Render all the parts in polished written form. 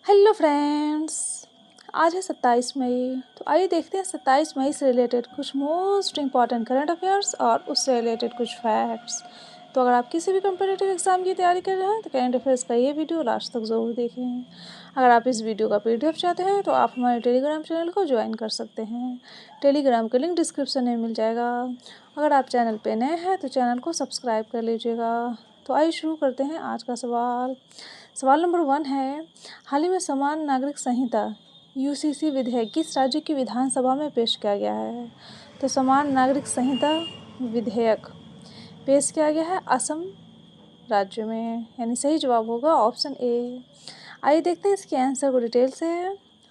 Hello friends. आज है 27 मई। तो आइए देखते हैं 27 मई से रिलेटेड कुछ मोस्ट इम्पॉर्टेंट करंट अफेयर्स और उससे रिलेटेड कुछ फैक्ट्स। तो अगर आप किसी भी कम्पिटिटिव एग्ज़ाम की तैयारी कर रहे हैं तो करंट अफेयर्स का ये वीडियो लास्ट तक ज़रूर देखें। अगर आप इस वीडियो का PDF चाहते हैं तो आप हमारे टेलीग्राम चैनल को ज्वाइन कर सकते हैं। टेलीग्राम का लिंक डिस्क्रिप्शन में मिल जाएगा। अगर आप चैनल पर नए हैं तो चैनल को सब्सक्राइब कर लीजिएगा। तो आइए शुरू करते हैं आज का सवाल। सवाल नंबर 1 है, हाल ही में समान नागरिक संहिता UCC विधेयक किस राज्य की विधानसभा में पेश किया गया है? तो समान नागरिक संहिता विधेयक पेश किया गया है असम राज्य में, यानी सही जवाब होगा ऑप्शन ए। आइए देखते हैं इसके आंसर को डिटेल से।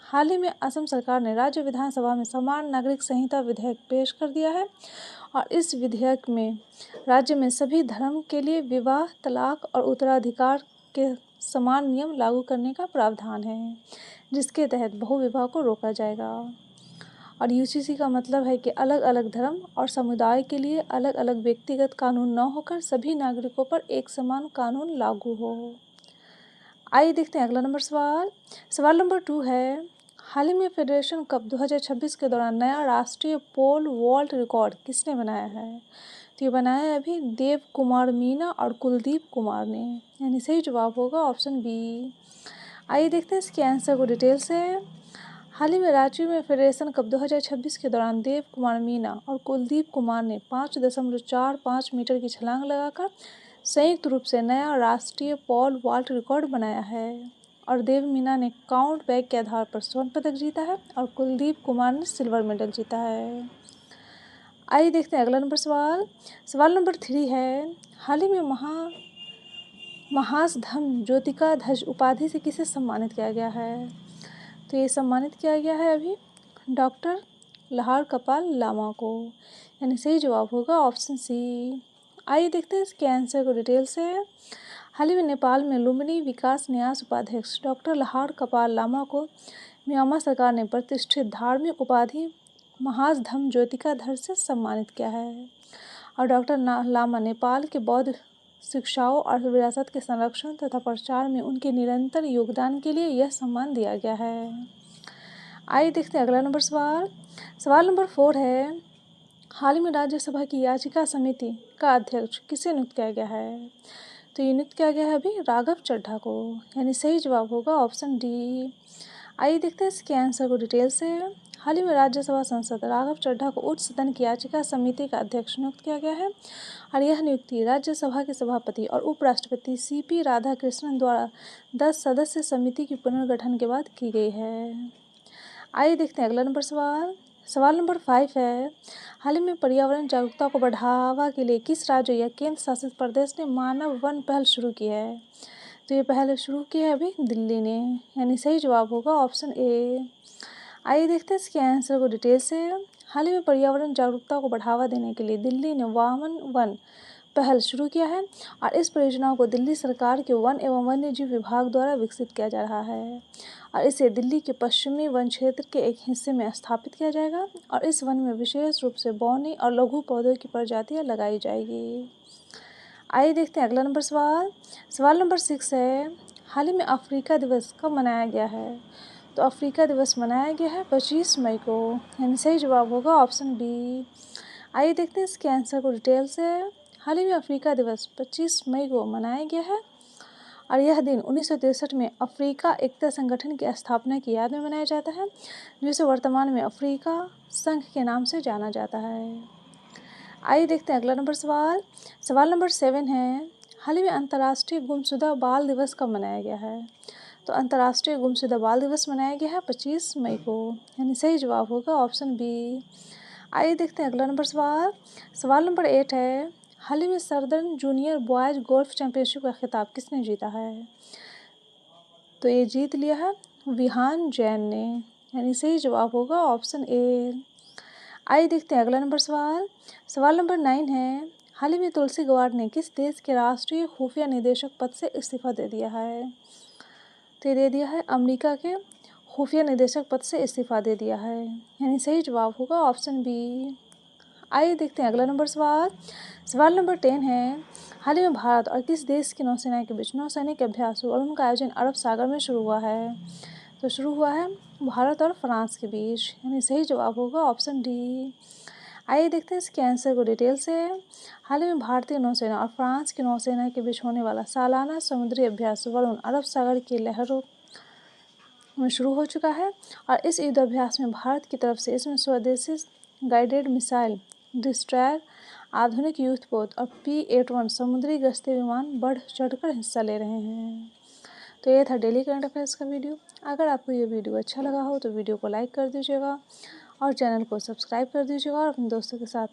हाल ही में असम सरकार ने राज्य विधानसभा में समान नागरिक संहिता विधेयक पेश कर दिया है और इस विधेयक में राज्य में सभी धर्म के लिए विवाह, तलाक और उत्तराधिकार के समान नियम लागू करने का प्रावधान है, जिसके तहत बहुविवाह को रोका जाएगा। और UCC का मतलब है कि अलग अलग धर्म और समुदाय के लिए अलग अलग व्यक्तिगत कानून न होकर सभी नागरिकों पर एक समान कानून लागू हो। आइए देखते हैं अगला नंबर सवाल। सवाल नंबर 2 है, हाल ही में फेडरेशन कप 2026 के दौरान नया राष्ट्रीय पोल वॉल्ट रिकॉर्ड किसने बनाया है? तो ये बनाया है अभी देव कुमार मीना और कुलदीप कुमार ने, यानी सही जवाब होगा ऑप्शन बी। आइए देखते हैं इसके आंसर को डिटेल से। हाल ही में रांची में फेडरेशन कप 2026 के दौरान देव कुमार मीना और कुलदीप कुमार ने 5.45 मीटर की छलांग लगाकर संयुक्त रूप से नया राष्ट्रीय पोल वॉल्ट रिकॉर्ड बनाया है। और देव मीना ने काउंट बैग के आधार पर स्वर्ण पदक जीता है और कुलदीप कुमार ने सिल्वर मेडल जीता है। आइए देखते हैं अगला नंबर सवाल। सवाल नंबर 3 है, हाल ही में महासधम ज्योतिका ध्वज उपाधि से किसे सम्मानित किया गया है? तो ये सम्मानित किया गया है अभी डॉक्टर लहार कपाल लामा को, यानी सही जवाब होगा ऑप्शन सी। आइए देखते हैं इसके आंसर को डिटेल से। हाल ही में नेपाल में लुम्बिनी विकास न्यास उपाध्यक्ष डॉक्टर लहार कपाल लामा को म्यांमार सरकार ने प्रतिष्ठित धार्मिक उपाधि महासधम ज्योतिका ध्वज से सम्मानित किया है। और डॉक्टर लामा नेपाल के बौद्ध शिक्षाओं और विरासत के संरक्षण तथा प्रचार में उनके निरंतर योगदान के लिए यह सम्मान दिया गया है। आइए देखते हैं अगला नंबर सवाल। सवाल नंबर 4 है, हाल ही में राज्यसभा की याचिका समिति का अध्यक्ष किसे नियुक्त किया गया है? तो ये नियुक्त किया गया है अभी राघव चड्ढा को, यानी सही जवाब होगा ऑप्शन डी। आइए देखते हैं इसके आंसर को डिटेल से। हाल ही में राज्यसभा सांसद राघव चड्ढा को उच्च सदन की याचिका समिति का अध्यक्ष नियुक्त किया गया है और यह नियुक्ति राज्यसभा के सभापति और उपराष्ट्रपति CP राधाकृष्णन द्वारा 10 सदस्य समिति की पुनर्गठन के बाद की गई है। आइए देखते हैं अगला नंबर सवाल। सवाल नंबर 5 है, हाल ही में पर्यावरण जागरूकता को बढ़ावा के लिए किस राज्य या केंद्र शासित प्रदेश ने मानव वन पहल शुरू की है? तो ये पहले शुरू की है अभी दिल्ली ने, यानी सही जवाब होगा ऑप्शन ए। आइए देखते हैं इसके आंसर को डिटेल से। हाल ही में पर्यावरण जागरूकता को बढ़ावा देने के लिए दिल्ली ने वामन वन पहल शुरू किया है और इस परियोजना को दिल्ली सरकार के वन एवं वन्यजीव विभाग द्वारा विकसित किया जा रहा है और इसे दिल्ली के पश्चिमी वन क्षेत्र के एक हिस्से में स्थापित किया जाएगा और इस वन में विशेष रूप से बौनी और लघु पौधों की प्रजातियां लगाई जाएगी। आइए देखते हैं अगला नंबर सवाल। सवाल नंबर 6 है, हाल ही में अफ्रीका दिवस कब मनाया गया है? तो अफ्रीका दिवस मनाया गया है 25 मई को, यानी सही जवाब होगा ऑप्शन बी। आइए देखते हैं इसके आंसर को डिटेल से। हाल ही में अफ्रीका दिवस 25 मई को मनाया गया है और यह दिन 1963 में अफ्रीका एकता संगठन की स्थापना की याद में मनाया जाता है, जिसे वर्तमान में अफ्रीका संघ के नाम से जाना जाता है। आइए देखते हैं अगला नंबर सवाल। सवाल नंबर 7 है, हाल ही में अंतर्राष्ट्रीय गुमशुदा बाल दिवस कब मनाया गया है? तो अंतर्राष्ट्रीय गुमशुदा बाल दिवस मनाया गया है 25 मई को, यानी सही जवाब होगा ऑप्शन बी। आइए देखते हैं अगला नंबर सवाल। सवाल नंबर 8 है, हाल ही में southern junior boys golf championship का खिताब किसने जीता है? तो ये जीत लिया है विहान जैन ने, यानी सही जवाब होगा ऑप्शन ए। आइए देखते हैं अगला नंबर सवाल। सवाल नंबर 9 है, हाल ही में तुलसी गवार ने किस देश के राष्ट्रीय खुफिया निदेशक पद से इस्तीफा दे दिया है? तो ये दे दिया है अमेरिका के खुफिया निदेशक पद से इस्तीफा दे दिया है, यानी सही जवाब होगा ऑप्शन बी। आइए देखते हैं अगला सवाल। सवाल नंबर 10 है, हाल ही में भारत और किस देश की नौसेना के बीच नौसैनिक अभ्यास और उनका आयोजन अरब सागर में शुरू हुआ है? तो शुरू हुआ है भारत और फ्रांस के बीच, यानी सही जवाब होगा ऑप्शन डी। आइए देखते हैं इसके आंसर को डिटेल से। हाल ही में भारतीय नौसेना और फ्रांस की नौसेना के बीच होने वाला सालाना समुद्री अभ्यास वरुण अरब सागर की लहरों में शुरू हो चुका है और इस युद्धाभ्यास में भारत की तरफ से इसमें स्वदेशी गाइडेड मिसाइल डिस्ट्रॉयर, आधुनिक युद्धपोत और P-81 समुद्री गश्ती विमान बढ़ चढ़कर हिस्सा ले रहे हैं। तो ये था डेली करंट अफेयर्स का वीडियो। अगर आपको ये वीडियो अच्छा लगा हो तो वीडियो को लाइक कर दीजिएगा और चैनल को सब्सक्राइब कर दीजिएगा और अपने दोस्तों के साथ